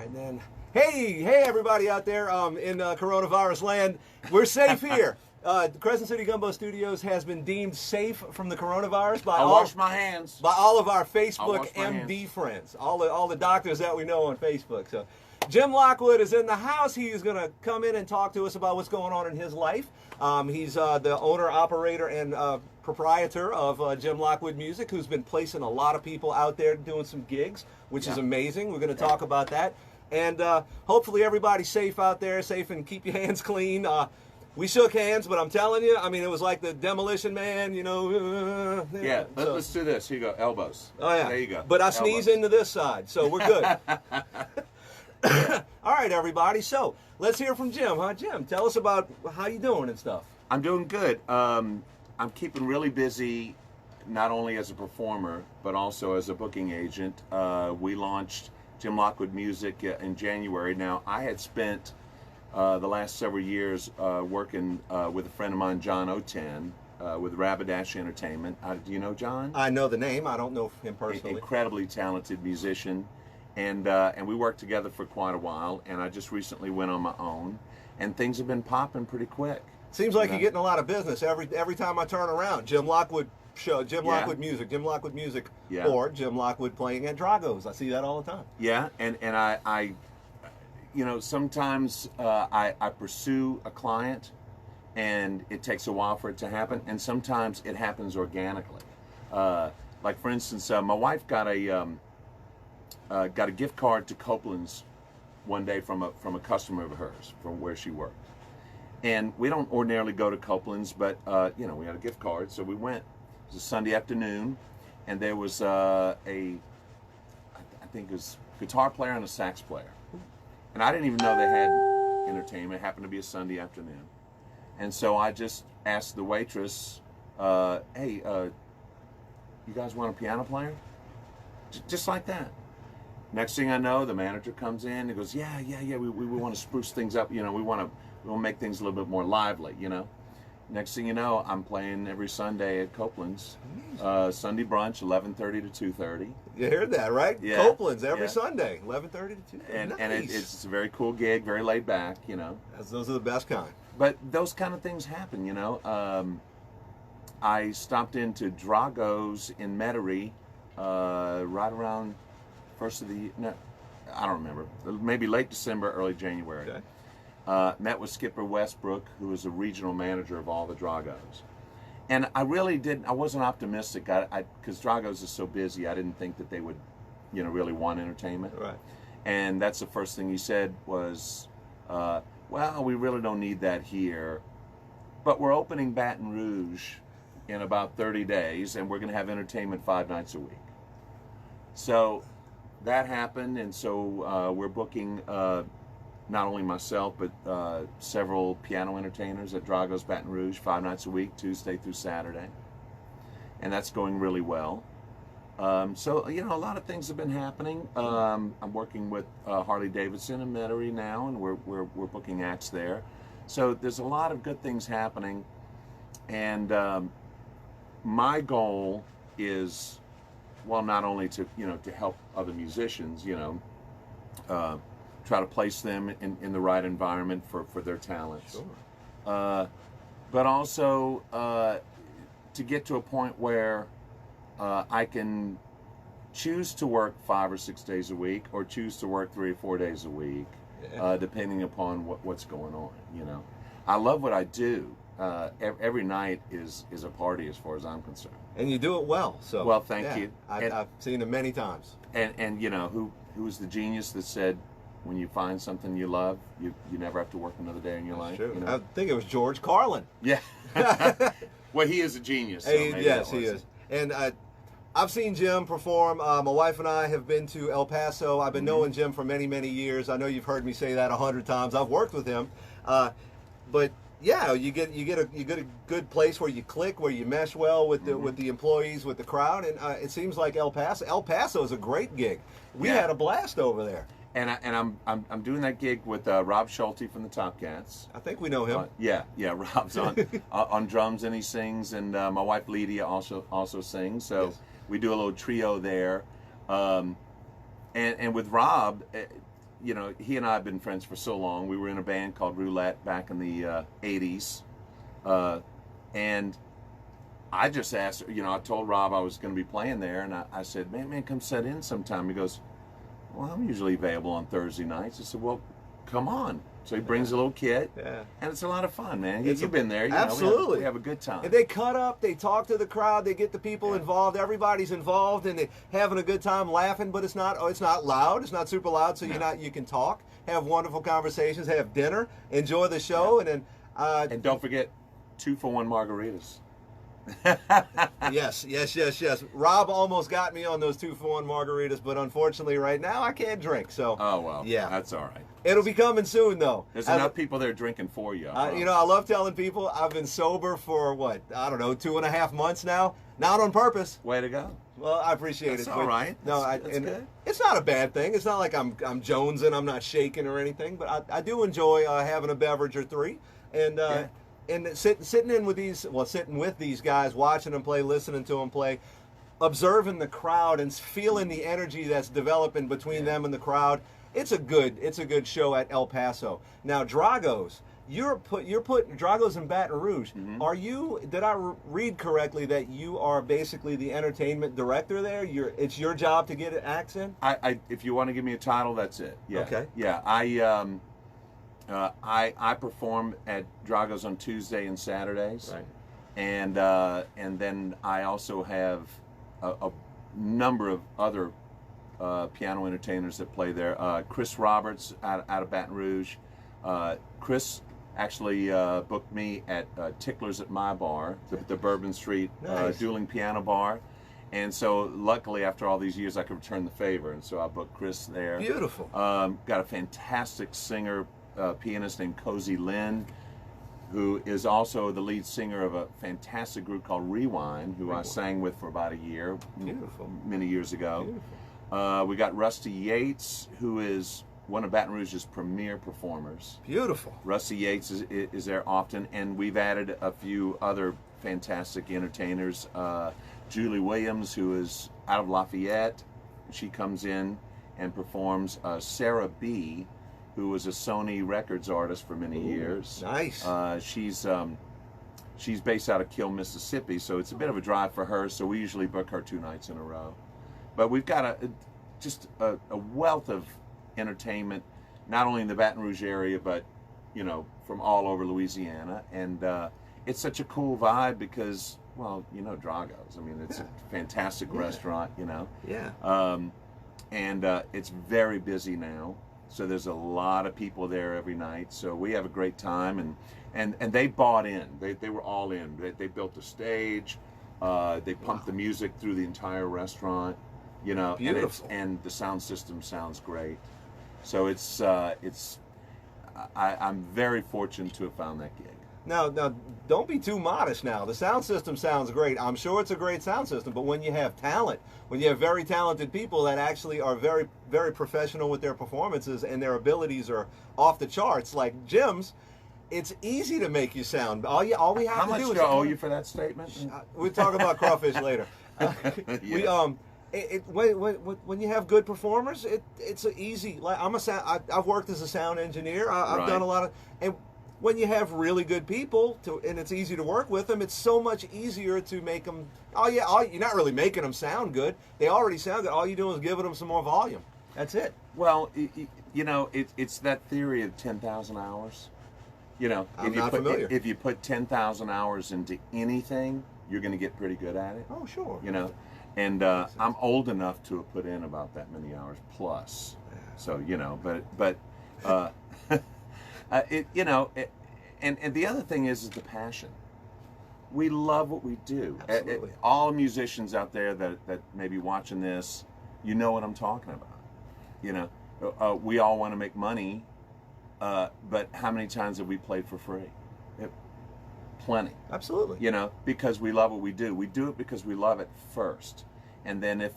And then, hey everybody out there in coronavirus land, we're safe here. Crescent City Gumbo Studios has been deemed safe from the coronavirus by wash my hands. By all of our Facebook MD friends, all the doctors that we know on Facebook. So Jim Lockwood is in the house. He's going to come in and talk to us about what's going on in his life. He's the owner, operator, and proprietor of Jim Lockwood Music, who's been placing a lot of people out there doing some gigs, which is amazing. We're going to talk about that. And hopefully everybody's safe out there, safe, and keep your hands clean. We shook hands, but I'm telling you, I mean, it was like the Demolition Man, you know. Yeah, let's do this. Here you go, elbows. Oh, yeah. There you go. But I sneeze into this side, so we're good. All right, everybody. So let's hear from Jim, huh? Jim, tell us about how you doing and stuff. I'm doing good. I'm keeping really busy, not only as a performer, but also as a booking agent. We launched Jim Lockwood Music in January. Now, I had spent the last several years working with a friend of mine, John Oten, with Rapidash Entertainment. Do you know John? I know the name. I don't know him personally. Incredibly talented musician. And we worked together for quite a while, and I just recently went on my own, and things have been popping pretty quick. Seems like you're getting a lot of business every time I turn around. Jim Lockwood show, Jim Lockwood Music, Jim Lockwood Music, or Jim Lockwood playing at Drago's. I see that all the time. Yeah, and I you know, sometimes I pursue a client, and it takes a while for it to happen, and sometimes it happens organically. Like for instance, my wife got a gift card to Copeland's one day from a customer of hers from where she worked, and we don't ordinarily go to Copeland's, but you know, we had a gift card, so we went. It was a Sunday afternoon, and there was I think it was a guitar player and a sax player, and I didn't even know they had entertainment. It happened to be a Sunday afternoon, and so I just asked the waitress, "Hey, you guys want a piano player?" Just like that. Next thing I know, the manager comes in and goes, yeah, we want to spruce things up, you know, we want to make things a little bit more lively, you know. Next thing you know, I'm playing every Sunday at Copeland's, Sunday brunch, 11:30 to 2:30. You heard that, right? Yeah. Copeland's every Sunday, 11:30 to 2:30. And, nice. and it's a very cool gig, very laid back, you know. Those are the best kind. But those kind of things happen, you know. I stopped into Drago's in Metairie right around first of the, no, I don't remember, maybe late December, early January. Okay. Met with Skipper Westbrook, who is a regional manager of all the Dragos. And I really I wasn't optimistic, because Dragos is so busy, I didn't think that they would, you know, really want entertainment. Right. And that's the first thing he said was, well, we really don't need that here, but we're opening Baton Rouge in about 30 days, and we're going to have entertainment 5 nights a week. So that happened, and so we're booking not only myself, but several piano entertainers at Drago's Baton Rouge 5 nights a week, Tuesday through Saturday, and that's going really well. So, you know, a lot of things have been happening. I'm working with Harley Davidson in Metairie now, and we're booking acts there. So there's a lot of good things happening, and my goal is, well, not only to, you know, to help other musicians, you know, try to place them in the right environment for their talents. Sure. But also to get to a point where I can choose to work 5 or 6 days a week, or choose to work 3 or 4 days a week, depending upon what's going on, you know. I love what I do. Every night is a party as far as I'm concerned. And you do it well. So well, thank you. I've seen it many times. And you know, who was the genius that said, when you find something you love, you never have to work another day in your life. True. You know? I think it was George Carlin. Yeah. Well, he is a genius. So yes, he is. And I've seen Jim perform. My wife and I have been to El Paso. I've been knowing Jim for many, many years. I know you've heard me say that 100 times. I've worked with him, but yeah, you get a good place where you click, where you mesh well with the employees, with the crowd, and it seems like El Paso is a great gig. We had a blast over there. And I'm doing that gig with Rob Schulte from the Top Cats. I think we know him. Yeah, Rob's on drums, and he sings, and my wife Lydia also sings. So we do a little trio there, and with Rob, you know, he and I have been friends for so long. We were in a band called Roulette back in the 80s. And I just asked, you know, I told Rob I was going to be playing there, and I said, man, come sit in sometime. He goes, well, I'm usually available on Thursday nights. I said, well, come on. So he brings a little kit, and it's a lot of fun, man. You've been there. You absolutely. Know, we have a good time. And they cut up, they talk to the crowd, they get the people involved. Everybody's involved, and they're having a good time, laughing. But it's not loud. It's not super loud, so you can talk, have wonderful conversations, have dinner, enjoy the show, and then. And don't forget, 2-for-1 margaritas. Yes. Rob almost got me on those 2-for-1 margaritas, but unfortunately, right now I can't drink. So. Oh well. Yeah. That's all right. It'll be coming soon, though. There's enough people there drinking for you. You know, I love telling people I've been sober for, 2.5 months now. Not on purpose. Way to go. Well, I appreciate That's it. all right. No, that's good. It's not a bad thing. It's not like I'm jonesing, I'm not shaking or anything, but I do enjoy having a beverage or three. And sitting with these guys, watching them play, listening to them play, observing the crowd and feeling the energy that's developing between them and the crowd. It's a good show at El Paso. Now, Drago's, you're putting Drago's in Baton Rouge. Mm-hmm. Are you? Did I read correctly that you are basically the entertainment director there? It's your job to get acts in. If you want to give me a title, that's it. Yeah. Okay. Yeah. I perform at Drago's on Tuesday and Saturdays. Right. And then I also have a number of other piano entertainers that play there. Chris Roberts out of Baton Rouge. Chris actually booked me at Tickler's at My Bar, the Bourbon Street dueling piano bar. And so luckily after all these years I could return the favor, and so I booked Chris there. Beautiful. Got a fantastic singer, pianist named Cozy Lynn, who is also the lead singer of a fantastic group called Rewind, who I sang with for about a year. Beautiful. Many years ago. Beautiful. We got Rusty Yates, who is one of Baton Rouge's premier performers. Beautiful. Rusty Yates is there often, and we've added a few other fantastic entertainers. Julie Williams, who is out of Lafayette, she comes in and performs. Sarah B., who was a Sony Records artist for many years. Nice. She's based out of Kill, Mississippi, so it's a bit of a drive for her, so we usually book her 2 nights in a row. But we've got just a wealth of entertainment, not only in the Baton Rouge area, but, you know, from all over Louisiana. And it's such a cool vibe because, well, you know, Drago's. I mean, it's a fantastic restaurant, you know. Yeah. And it's very busy now. So there's a lot of people there every night. So we have a great time, and they bought in. They were all in. They built a stage. They pumped the music through the entire restaurant. You know, beautiful. And the sound system sounds great. So I'm very fortunate to have found that gig. Now, don't be too modest now. The sound system sounds great. I'm sure it's a great sound system, but when you have talent, when you have very talented people that actually are very, very professional with their performances and their abilities are off the charts, like Jim's, it's easy to make you sound. All we have to do is... How much do I owe you for that statement? We'll talk about crawfish later. When you have good performers, it's easy. Like I've worked as a sound engineer. I've done a lot of, and when you have really good people and it's easy to work with them, it's so much easier to make them. You're not really making them sound good. They already sound good. All you're doing is giving them some more volume. That's it. Well, you know, it's that theory of 10,000 hours. You know, if you put 10,000 hours into anything, you're going to get pretty good at it. Oh, sure. You know. And I'm old enough to have put in about that many hours plus, so you know. But you know, and the other thing is the passion. We love what we do. Absolutely. All musicians out there that may be watching this, you know what I'm talking about. You know, we all want to make money, but how many times have we played for free? Plenty. Absolutely. You know, because we love what we do. We do it because we love it first, and then if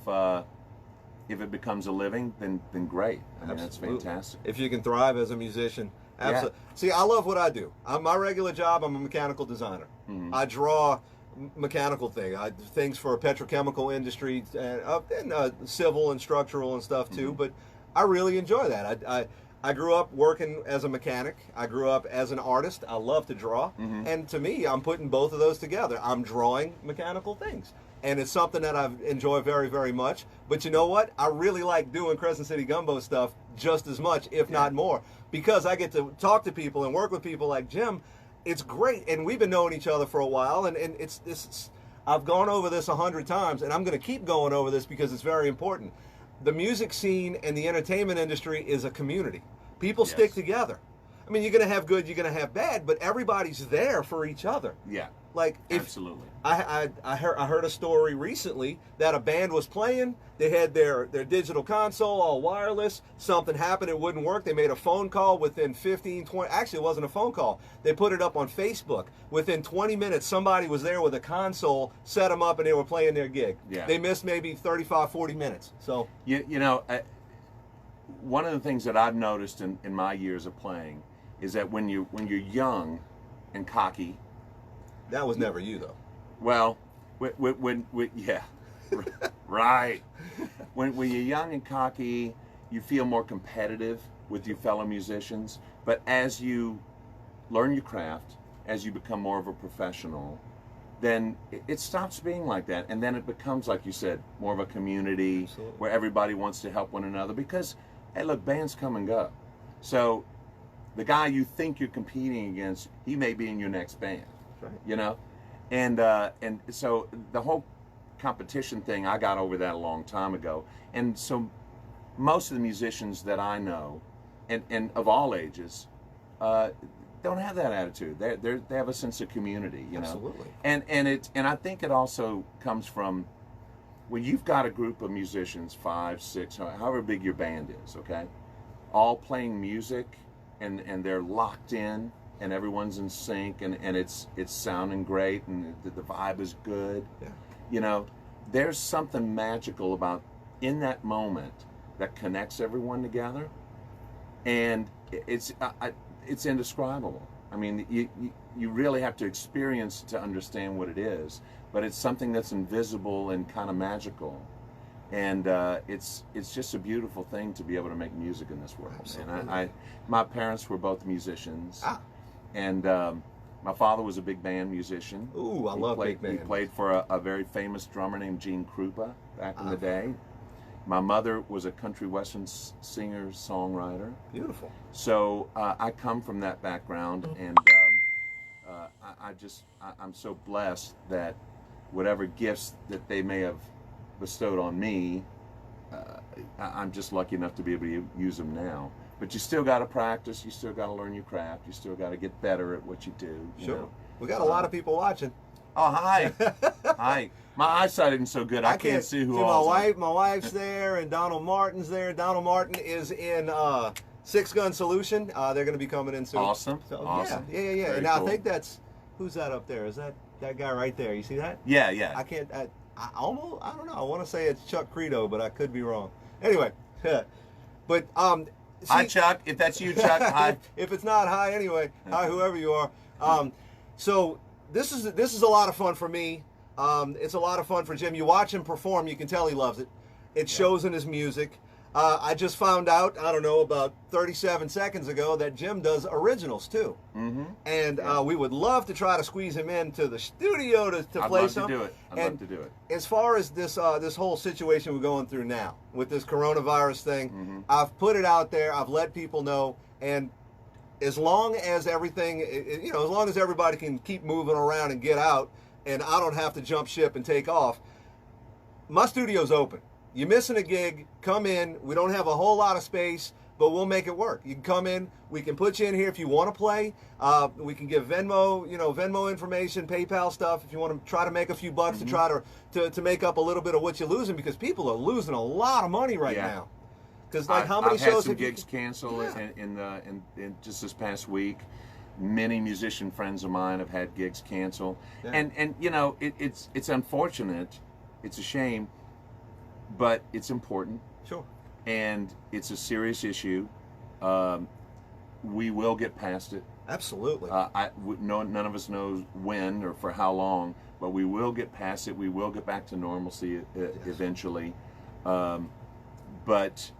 it becomes a living, then great. I mean, that's fantastic. If you can thrive as a musician, absolutely. Yeah. See, I love what I do. My regular job, I'm a mechanical designer. Mm-hmm. I draw mechanical things for petrochemical industry and civil and structural and stuff too. Mm-hmm. I really enjoy that. I grew up working as a mechanic. I grew up as an artist. I love to draw. And to me, I'm putting both of those together. I'm drawing mechanical things. And it's something that I enjoy very, very much. But you know what? I really like doing Crescent City Gumbo stuff just as much, if not more, because I get to talk to people and work with people like Jim. It's great. And we've been knowing each other for a while. And I've gone over this 100 times, and I'm going to keep going over this because it's very important. The music scene and the entertainment industry is a community. People stick together. I mean, you're going to have good, you're going to have bad, but everybody's there for each other. Yeah. Like, absolutely. I heard a story recently that a band was playing. They had their digital console all wireless. Something happened, it wouldn't work. They made a phone call within 15, 20. Actually, it wasn't a phone call. They put it up on Facebook. Within 20 minutes, somebody was there with a console, set them up, and they were playing their gig. Yeah. They missed maybe 35, 40 minutes. So you know, one of the things that I've noticed in my years of playing is that when you're young and cocky. That was never you, though. Well, when yeah, right. When you're young and cocky, you feel more competitive with your fellow musicians. But as you learn your craft, as you become more of a professional, then it stops being like that. And then it becomes, like you said, more of a community. Absolutely. Where everybody wants to help one another. Because, hey, look, bands come and go. So the guy you think you're competing against, he may be in your next band. Right. You know, and so the whole competition thing, I got over that a long time ago. And so most of the musicians that I know, and of all ages, don't have that attitude. They have a sense of community. You know, absolutely. And I think it also comes from when you've got a group of musicians, 5, 6, however big your band is, okay, all playing music, and they're locked in. And everyone's in sync, and it's sounding great, and the vibe is good. Yeah. You know, there's something magical about in that moment that connects everyone together, and it's indescribable. I mean, you really have to experience to understand what it is, but it's something that's invisible and kind of magical, and it's just a beautiful thing to be able to make music in this world. Absolutely. And my parents were both musicians. And my father was a big band musician. Ooh, I love big band. He played for a very famous drummer named Gene Krupa back in the day. My mother was a country western singer, songwriter. Beautiful. So I come from that background, and I'm so blessed that whatever gifts that they may have bestowed on me, I'm just lucky enough to be able to use them now. But you still got to practice. You still got to learn your craft. You still got to get better at what you do. Sure. Know? We got a lot of people watching. Oh, hi. Hi. My eyesight isn't so good. I can't see who all. My wife's there, and Donald Martin's there. Donald Martin is in Six Gun Solution. They're going to be coming in soon. Awesome. So, awesome. Yeah. Very And cool. I think who's that up there? Is that guy right there? You see that? Yeah. I can't. I don't know. I want to say it's Chuck Credo, but I could be wrong. Anyway, but see, hi, Chuck. If that's you, Chuck. Hi. If it's not, hi anyway. Hi, whoever you are. So this is a lot of fun for me. It's a lot of fun for Jim. You watch him perform, you can tell he loves it. It shows in his music. I just found out, I don't know, about 37 seconds ago that Jim does originals too. Mm-hmm. And we would love to try to squeeze him into the studio to play some. I'd love to do it. As far as this whole situation we're going through now with this coronavirus thing, I've put it out there. I've let people know, and as long as everything, as long as everybody can keep moving around and get out, and I don't have to jump ship and take off, my studio's open. You're missing a gig, come in. We don't have a whole lot of space, but we'll make it work. You can come in. We can put you in here if you want to play. We can give Venmo information, PayPal stuff if you want to try to make a few bucks to try to make up a little bit of what you're losing, because people are losing a lot of money right now. Because how many shows I've had some have gigs canceled in just this past week. Many musician friends of mine have had gigs canceled, and it's unfortunate. It's a shame, but it's important. Sure. And it's a serious issue. We will get past it. Absolutely. None of us knows when or for how long, but we will get past it. We will get back to normalcy eventually. But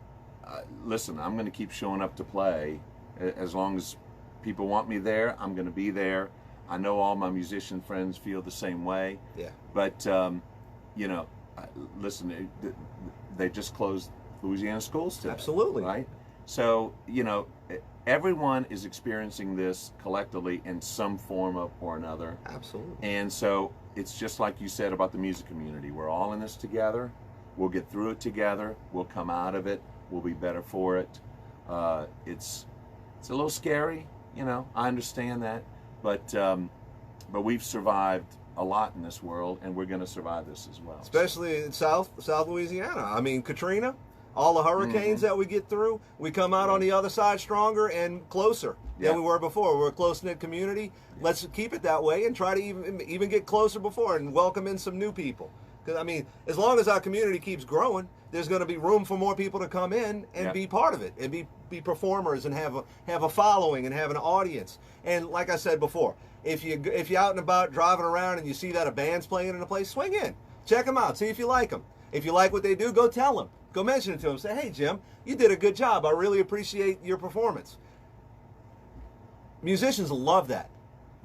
listen, I'm going to keep showing up to play. As long as people want me there, I'm going to be there. I know all my musician friends feel the same way. Yeah. But, you know, listen, they just closed Louisiana schools today. Absolutely. Right? So, you know, everyone is experiencing this collectively in some form or another. Absolutely. And so it's just like you said about the music community. We're all in this together. We'll get through it together. We'll come out of it. We'll be better for it. It's a little scary, you know. I understand that, but we've survived a lot in this world, and we're going to survive this as well. Especially in South Louisiana. I mean, Katrina, all the hurricanes that we get through, we come out on the other side stronger and closer than we were before. We're a close-knit community. Let's keep it that way and try to even get closer before and welcome in some new people. Because, I mean, as long as our community keeps growing, there's going to be room for more people to come in and be part of it and be performers and have a following and have an audience. And like I said before, if you're out and about driving around and you see that a band's playing in a place, swing in, check them out, see if you like them. If you like what they do, go tell them. Go mention it to them. Say, hey, Jim, you did a good job. I really appreciate your performance. Musicians love that.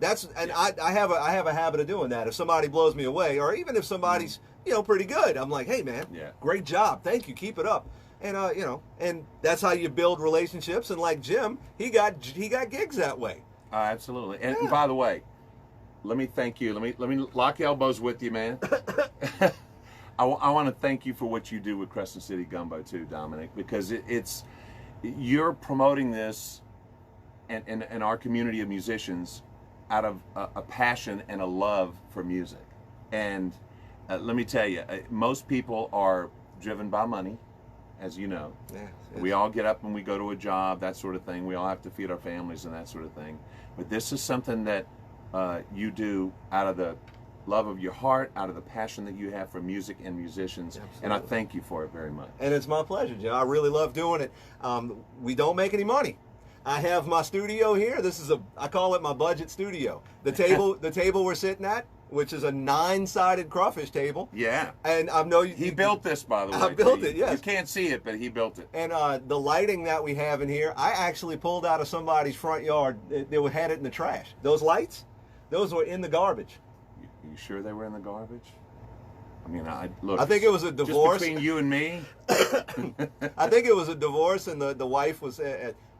I have a habit of doing that. If somebody blows me away, or even if somebody's pretty good, I'm like, hey man, great job, thank you, keep it up. And and that's how you build relationships. And like Jim, he got gigs that way. Absolutely. And by the way, let me thank you. Let me lock elbows with you, man. I want to thank you for what you do with Crescent City Gumbo too, Dominic, because you're promoting this and our community of musicians out of a passion and a love for music. And let me tell you, most people are driven by money, as you know. Yeah, we all get up and we go to a job, that sort of thing. We all have to feed our families and that sort of thing. But this is something that you do out of the love of your heart, out of the passion that you have for music and musicians. Absolutely. And I thank you for it very much. And it's my pleasure, Jim. I really love doing it. We don't make any money. I have my studio here. I call it my budget studio. The table we're sitting at, which is a 9-sided crawfish table. Yeah. And I know he built this, by the way. I built it, yes. You can't see it, but he built it. And the lighting that we have in here, I actually pulled out of somebody's front yard. They had it in the trash. Those lights, those were in the garbage. You sure they were in the garbage? I mean, look. I think it was a divorce. Just between you and me? I think it was a divorce, and the wife was...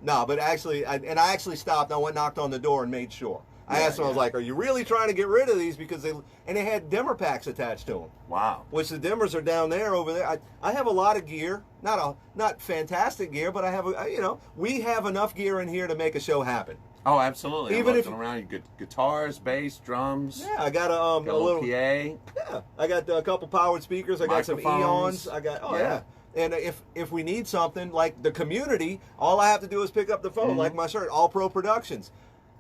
but actually, I actually stopped. I went knocked on the door and made sure. I asked them, I was like, are you really trying to get rid of these? Because they had dimmer packs attached to them. Wow. Which the dimmers are down there, over there. I have a lot of gear. Not fantastic gear, but I have, we have enough gear in here to make a show happen. Oh, absolutely. Even if around, you get guitars, bass, drums. Yeah, I got a little PA. Yeah, I got a couple powered speakers. I got some Eons. I got And if we need something like the community, all I have to do is pick up the phone, like my shirt, All Pro Productions.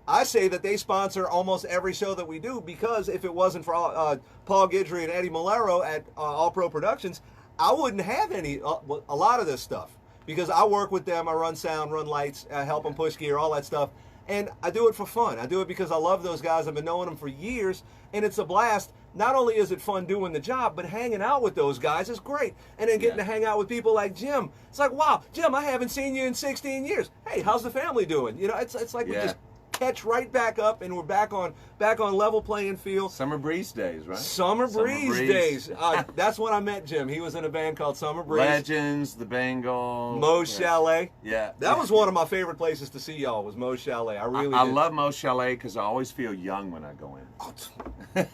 I say that they sponsor almost every show that we do, because if it wasn't for Paul Guidry and Eddie Malero at All Pro Productions, I wouldn't have a lot of this stuff, because I work with them. I run sound, run lights, help them push gear, all that stuff. And I do it for fun. I do it because I love those guys. I've been knowing them for years, and it's a blast. Not only is it fun doing the job, but hanging out with those guys is great. And then getting to hang out with people like Jim. It's like, wow, Jim, I haven't seen you in 16 years. Hey, how's the family doing? It's like we just catch right back up, and we're back on level playing field. Summer Breeze days, right? Summer Breeze days. That's when I met Jim. He was in a band called Summer Breeze. Legends, the Bengal, Moe's Chalet. Yeah, that was one of my favorite places to see y'all. Was Moe's Chalet. I love Moe's Chalet because I always feel young when I go in.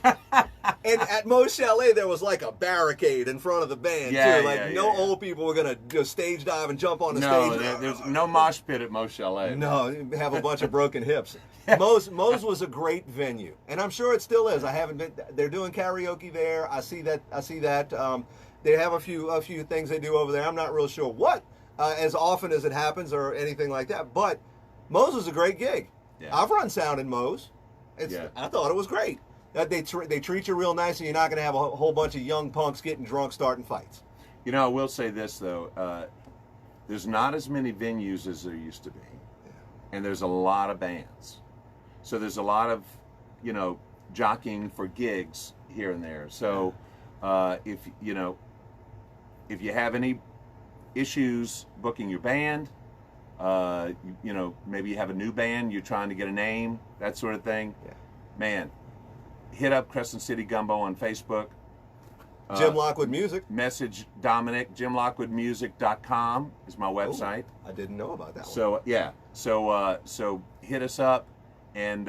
And at Moe's Chalet, there was like a barricade in front of the band too. No old people were gonna just stage dive and jump on the stage. No, there's no mosh pit at Moe's Chalet. No, you have a bunch of broken hips. Moe's was a great venue, and I'm sure it still is. I haven't been. They're doing karaoke there. I see that. They have a few things they do over there. I'm not real sure what as often as it happens or anything like that. But Moe's was a great gig. Yeah. I've run sound in Moe's. I thought it was great. They treat you real nice, and you're not going to have a whole bunch of young punks getting drunk, starting fights. I will say this though. There's not as many venues as there used to be, and there's a lot of bands. So there's a lot of, jockeying for gigs here and there. So if you have any issues booking your band, you know, maybe you have a new band, you're trying to get a name, that sort of thing. Yeah. Man, hit up Crescent City Gumbo on Facebook. Jim Lockwood Music. Message Dominic. JimLockwoodMusic.com is my website. Ooh, I didn't know about that one. So yeah, so hit us up, and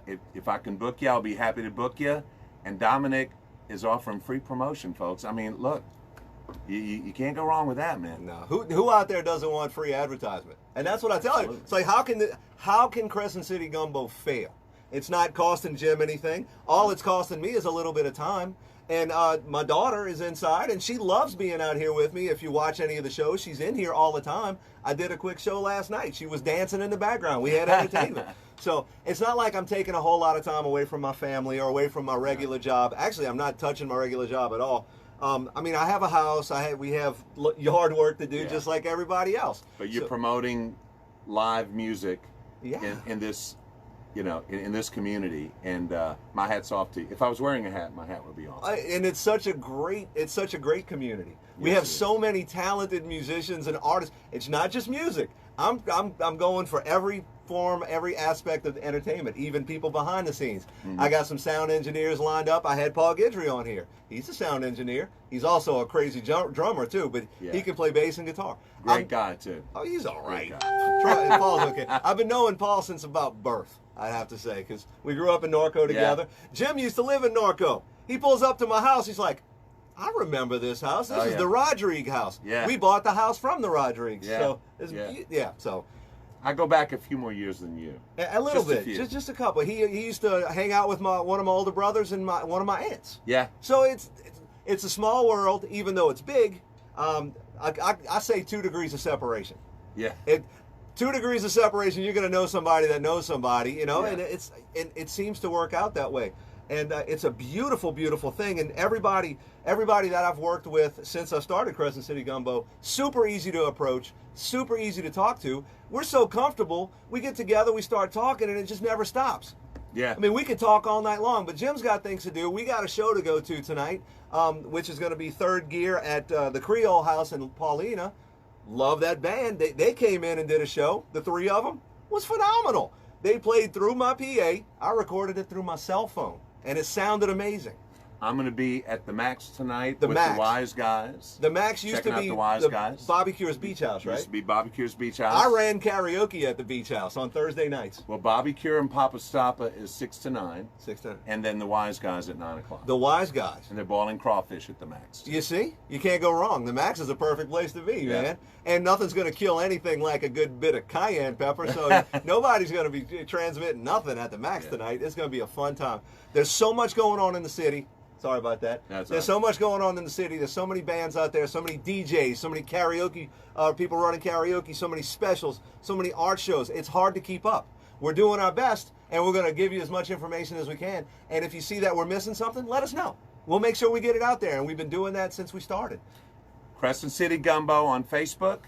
if I can book you, I'll be happy to book you. And Dominic is offering free promotion, folks. I mean, look, you can't go wrong with that, man. No, who out there doesn't want free advertisement? And that's what I tell you. It's like, how can Crescent City Gumbo fail? It's not costing Jim anything. All it's costing me is a little bit of time. And my daughter is inside, and she loves being out here with me. If you watch any of the shows, she's in here all the time. I did a quick show last night. She was dancing in the background. We had entertainment. So it's not like I'm taking a whole lot of time away from my family or away from my regular job. Actually, I'm not touching my regular job at all. I mean, I have a house. We have yard work to do, just like everybody else. But you're promoting live music Yeah. in this, you know, in this community, and my hat's off to you. If I was wearing a hat, my hat would be on. And it's such a great community. We Yes, have it is. so many talented musicians and artists. It's not just music. I'm going for every form, every aspect of entertainment, even people behind the scenes. I got some sound engineers lined up. I had Paul Guidry on here. He's a sound engineer. He's also a crazy drummer too, but he can play bass and guitar. Great guy too. Oh, he's all right. Great guy. Paul's okay. I've been knowing Paul since about birth, I'd have to say, because we grew up in Norco together. Jim used to live in Norco. He pulls up to my house. He's like, I remember this house. This is the Rodriguez house. Yeah. We bought the house from the Rodriguez. Yeah. So, Yeah. so I go back a few more years than you. a little Just a bit, few. just a couple. He used to hang out with one of my older brothers and one of my aunts. Yeah. So it's a small world, even though it's big. I say 2 degrees of separation. Yeah. 2 degrees of separation, you're going to know somebody that knows somebody, you know, Yeah. and it seems to work out that way. And it's a beautiful, beautiful thing. And everybody that I've worked with since I started Crescent City Gumbo, super easy to approach, super easy to talk to. We're so comfortable. We get together, we start talking, and it just never stops. Yeah. I mean, we could talk all night long, but Jim's got things to do. We got a show to go to tonight, which is going to be Third Gear at the Creole House in Paulina. Love that band. They came in and did a show. The 3 of them was phenomenal. They played through my PA. I recorded it through my cell phone, and it sounded amazing. I'm going to be at the Max tonight The with Max. the Wise Guys. The Max used Checking to out be the Wise Guys. Bobby Cure's Beach House, right? Used to be Bobby Cure's Beach House. I ran karaoke at the Beach House on Thursday nights. Well, Bobby Cure and Papa Stappa is 6 to 9, 6 to 9. and then the Wise Guys at 9 o'clock. The Wise Guys. And they're boiling crawfish at the Max. You see? You can't go wrong. The Max is a perfect place to be, man. And nothing's going to kill anything like a good bit of cayenne pepper, so nobody's going to be transmitting nothing at the Max tonight. It's going to be a fun time. There's so much going on in the city. Sorry about that. There's so much going on in the city. There's so many bands out there, so many DJs, so many karaoke, people running karaoke, so many specials, so many art shows. It's hard to keep up. We're doing our best, and we're going to give you as much information as we can. And if you see that we're missing something, let us know. We'll make sure we get it out there, and we've been doing that since we started. Crescent City Gumbo on Facebook,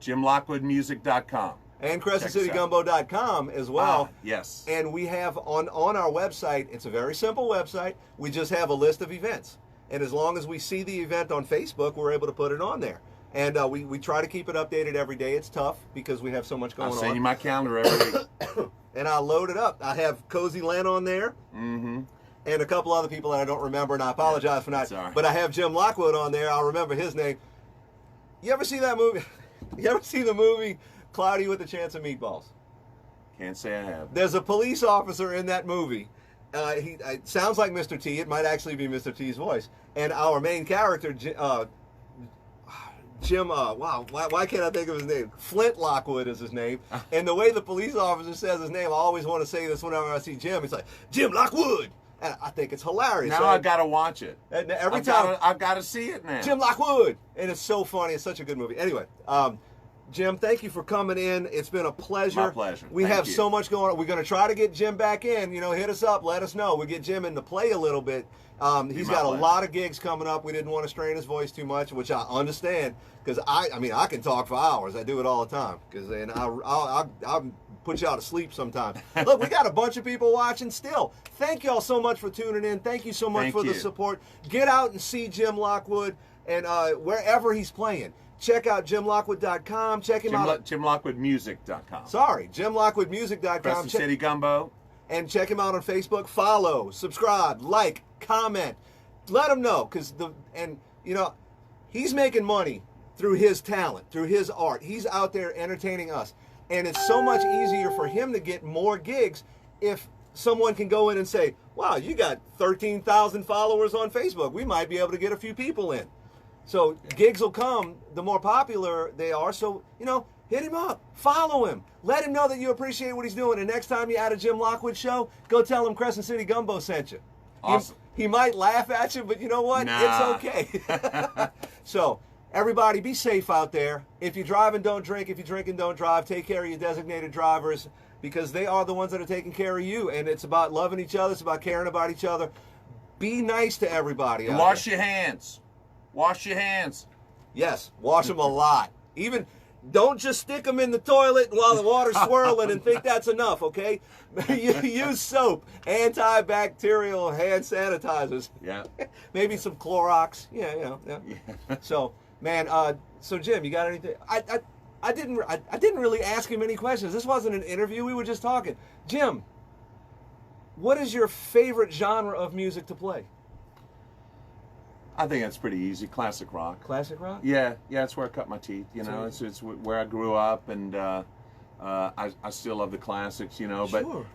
JimLockwoodMusic.com. And CrescentCityGumbo.com as well. Yes. And we have on our website, it's a very simple website, we just have a list of events. And as long as we see the event on Facebook, we're able to put it on there. And we try to keep it updated every day. It's tough because we have so much going I'll on. send you my calendar every week. And I'll load it up. I have Cozy Len on there. Mm-hmm. And a couple other people that I don't remember, and I apologize for not. Sorry. But I have Jim Lockwood on there. I'll remember his name. You ever see that movie? You ever see the movie Cloudy with a Chance of Meatballs? Can't say I have. There's a police officer in that movie. It sounds like Mr. T. It might actually be Mr. T's voice. And our main character, Jim, wow, why can't I think of his name? Flint Lockwood is his name. And the way the police officer says his name, I always want to say this whenever I see Jim. He's like, Jim Lockwood. And I think it's hilarious. Now I've got to watch it. And I've got to see it now. Jim Lockwood. And it's so funny. It's such a good movie. Anyway, Jim, thank you for coming in. It's been a pleasure. My pleasure. We Thank have you. so much going on. We're going to try to get Jim back in. You know, hit us up. Let us know. We get Jim into play a little bit. He's got a lot of gigs coming up. We didn't want to strain his voice too much, which I understand because I mean, I can talk for hours. I do it all the time and I'll put y'all to sleep sometimes. Look, we got a bunch of people watching still. Thank y'all so much for tuning in. Thank you so much for the support. Get out and see Jim Lockwood. and wherever he's playing. Check out JimLockwood.com. Check him out. JimLockwoodMusic.com. Sorry, JimLockwoodMusic.com. Crescent City Gumbo. And check him out on Facebook. Follow, subscribe, like, comment. Let him know, he's making money through his talent, through his art. He's out there entertaining us. And it's so much easier for him to get more gigs if someone can go in and say, wow, you got 13,000 followers on Facebook. We might be able to get a few people in. So gigs will come the more popular they are. So, hit him up. Follow him. Let him know that you appreciate what he's doing. And next time you're at a Jim Lockwood show, go tell him Crescent City Gumbo sent you. Awesome. He might laugh at you, but you know what? Nah. It's okay. So, everybody, be safe out there. If you're driving, don't drink. If you're drinking, don't drive. Take care of your designated drivers because they are the ones that are taking care of you. And it's about loving each other. It's about caring about each other. Be nice to everybody. And wash your hands. Wash your hands. Yes, wash them a lot. Even don't just stick them in the toilet while the water's swirling and think that's enough, okay? Use soap, antibacterial hand sanitizers. Yeah. Maybe some Clorox. Yeah. So, man, so Jim, you got anything? I didn't really ask him any questions. This wasn't an interview. We were just talking. Jim, what is your favorite genre of music to play? I think that's pretty easy. Classic rock. Classic rock? Yeah, it's where I cut my teeth. It's where I grew up, and I still love the classics. But Sure.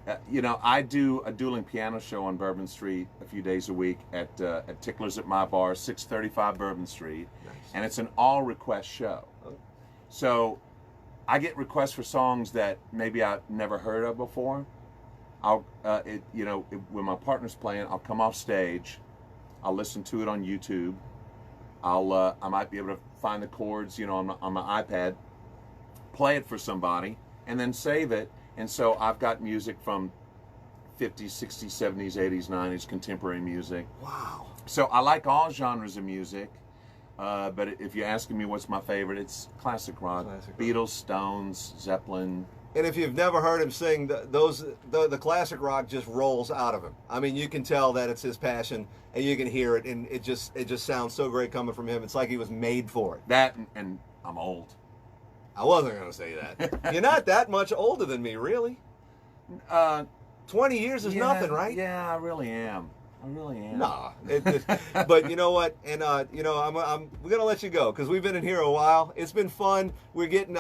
I do a dueling piano show on Bourbon Street a few days a week at Tickler's at My Bar, 635 Bourbon Street, Nice. and it's an all-request show. So I get requests for songs that maybe I've never heard of before. When my partner's playing, I'll come off stage. I'll listen to it on YouTube. I might be able to find the chords, on my iPad, play it for somebody, and then save it. And so I've got music from 50s, 60s, 70s, 80s, 90s, contemporary music. Wow. So I like all genres of music. But if you're asking me what's my favorite, it's classic rock. Beatles, Stones, Zeppelin. And if you've never heard him sing, the classic rock just rolls out of him. I mean, you can tell that it's his passion, and you can hear it, and it just sounds so great coming from him. It's like he was made for it. That and I'm old. I wasn't going to say that. You're not that much older than me, really. 20 years is nothing, right? Yeah, I really am. Nah, but you know what? And we're gonna let you go because we've been in here a while. It's been fun. We're getting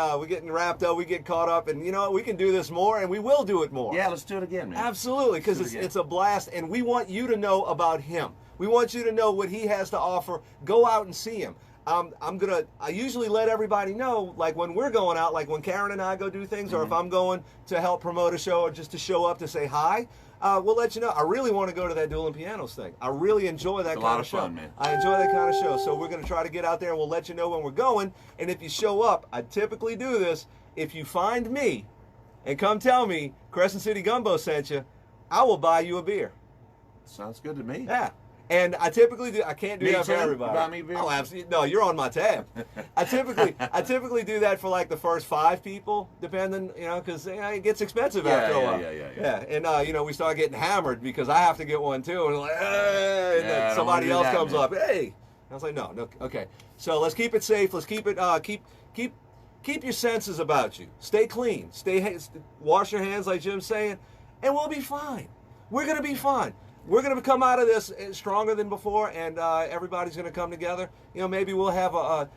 wrapped up. We get caught up, and we can do this more, and we will do it more. Yeah, let's do it again, man. Absolutely, because it's a blast, and we want you to know about him. We want you to know what he has to offer. Go out and see him. I usually let everybody know, like when we're going out, like when Karen and I go do things, or if I'm going to help promote a show or just to show up to say hi. We'll let you know. I really want to go to that dueling pianos thing. I really enjoy that kind of show. It's a lot of fun, man. I enjoy that kind of show. So we're going to try to get out there, and we'll let you know when we're going. And if you show up, I typically do this. If you find me and come tell me Crescent City Gumbo sent you, I will buy you a beer. Sounds good to me. Yeah. And I typically do. I can't do that for everybody. You buy me a beer? Oh, absolutely. No, you're on my tab. I typically do that for like the first 5 people, depending, because it gets expensive after a while. Yeah. And we start getting hammered because I have to get one too, and like, hey, and then somebody else comes up, hey. I was like, no, okay. So let's keep it safe. Let's keep it. Keep your senses about you. Stay clean. Wash your hands, like Jim's saying, and we'll be fine. We're gonna be fine. We're going to come out of this stronger than before, and everybody's going to come together. Maybe we'll have a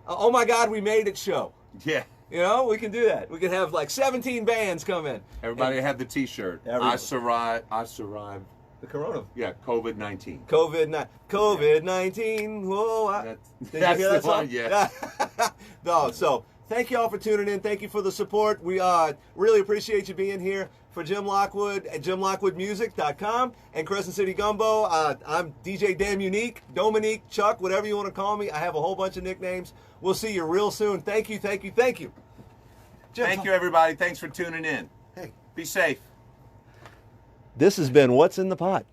oh my God, we made it show. Yeah. We can do that. We can have like 17 bands come in. Everybody have the T-shirt. I survived. The corona. Yeah, COVID-19. COVID-19. Whoa. Did you hear that song? Yeah. No, so thank you all for tuning in. Thank you for the support. We really appreciate you being here. For Jim Lockwood at JimLockwoodMusic.com and Crescent City Gumbo, I'm DJ Damn Unique, Dominique, Chuck, whatever you want to call me. I have a whole bunch of nicknames. We'll see you real soon. Thank you. Jim, thank you, everybody. Thanks for tuning in. Hey. Be safe. This has been What's in the Pot.